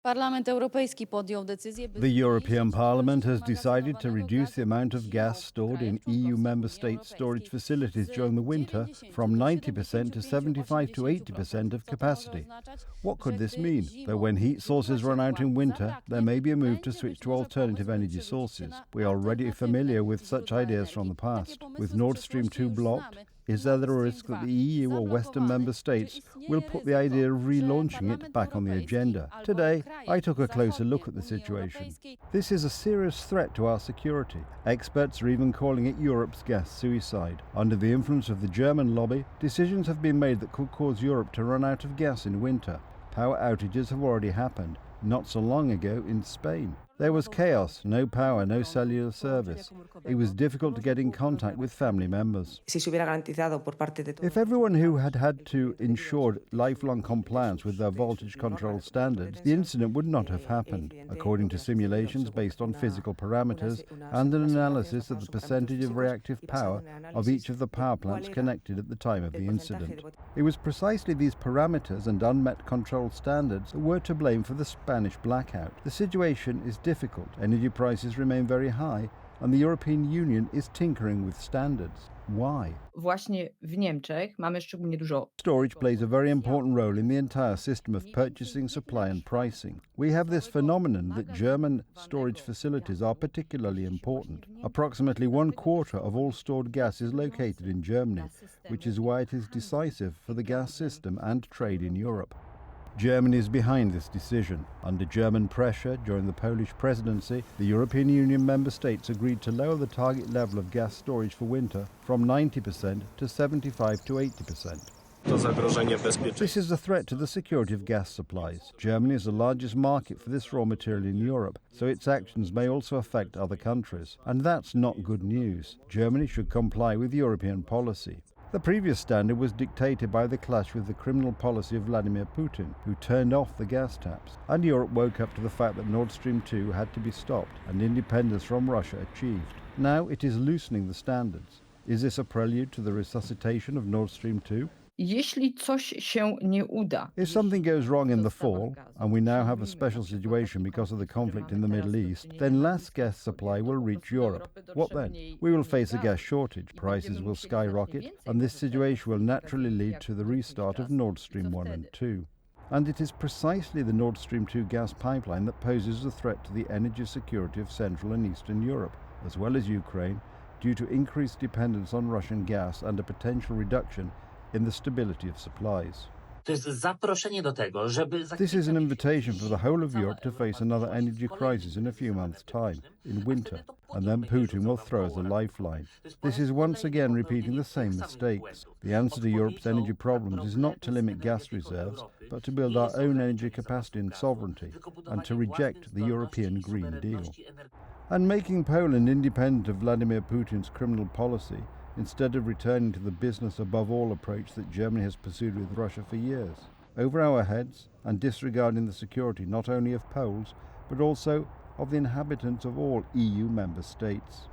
Parlament Europejski podjął decyzję, by The European zmniejszyć Parliament has ilość decided to zmagazynowanego reduce the gazu amount of gas w stored in krajach EU członkowskich member Unii states' storage Europejskiej facilities z during the winter 90 from do 90% to 75 to 80% of Co to może capacity. oznaczać? What could Że this gdy mean? zimą Though when heat sources źródła run out in ciepła winter, zabraknie, there may be a move to będzie switch być to może alternative pomysł energy przerzucić się sources. na We are already familiar with such alternatywne ideas from the źródła past. energii. Takie With pomysły Nord z Stream 2 przeszłości już blocked, znamy. is there Nord a Stream risk that 2 the EU or Western member zablokowany. states Czy will istnieje put the idea of ryzyko, że relaunching it Parlament back on the Europejski agenda? albo Today, kraje I took a closer look at the zachodnie Unii situation. Europejskiej This is a serious threat to our security. Experts are even calling it Europe's gas suicide. Under the influence of the German lobby, decisions have been made that could cause Europe to run out of gas in winter. Power outages have already happened, not so long ago in Spain. There was chaos, no power, no cellular service. It was difficult to get in contact with family members. If everyone who had had to ensure lifelong compliance with their voltage control standards, the incident would not have happened, according to simulations based on physical parameters and an analysis of the percentage of reactive power of each of the power plants connected at the time of the incident. It was precisely these parameters and unmet control standards that were to blame for the Spanish blackout. The situation is difficult, energy prices remain very high, and the European Union is tinkering with standards. Why? Właśnie w Niemczech mamy szczególnie dużo. Storage plays a very important role in the entire system of purchasing, supply and pricing. We have this phenomenon that German storage facilities are particularly important. Approximately 1/4 of all stored gas is located in Germany, which is why it is decisive for the gas system and trade in Europe. Germany is behind this decision. Under German pressure during the Polish presidency, the European Union member states agreed to lower the target level of gas storage for winter from 90% to 75 to 80%. To zagrożenie This bezpieczeństwa. is a threat to the security of gas supplies. Germany is the largest market for this raw material in Europe, so its actions may also affect other countries. And that's not good news. Germany should comply with European policy. The previous standard was dictated by the clash with the criminal policy of Vladimir Putin, who turned off the gas taps, and Europe woke up to the fact that Nord Stream 2 had to be stopped and independence from Russia achieved. Now it is loosening the standards. Is this a prelude to the resuscitation of Nord Stream 2? Jeśli coś się nie uda, If something goes wrong in the fall, and we now have a special situation because of the conflict in the Middle East, then less gas supply will reach Europe. What then? We will face a gas shortage, prices will skyrocket, and this situation will naturally lead to the restart of Nord Stream 1 and 2. And it is precisely the Nord Stream 2 gas pipeline that poses a threat to the energy security of Central and Eastern Europe, as well as Ukraine, due to increased dependence on Russian gas and a potential reduction in the stability of supplies. To jest zaproszenie do tego, żeby This is an invitation for the whole of Europe to face another energy crisis in a few months' time, in winter, and then Putin will throw us a lifeline. This is once again repeating the same mistakes. The answer to Europe's energy problems is not to limit gas reserves, but to build our own energy capacity and sovereignty, and to reject the European Green Deal. And making Poland independent of Vladimir Putin's criminal policy, instead of returning to the business above all approach that Germany has pursued with Russia for years, over our heads, and disregarding the security not only of Poles, but also of the inhabitants of all EU member states.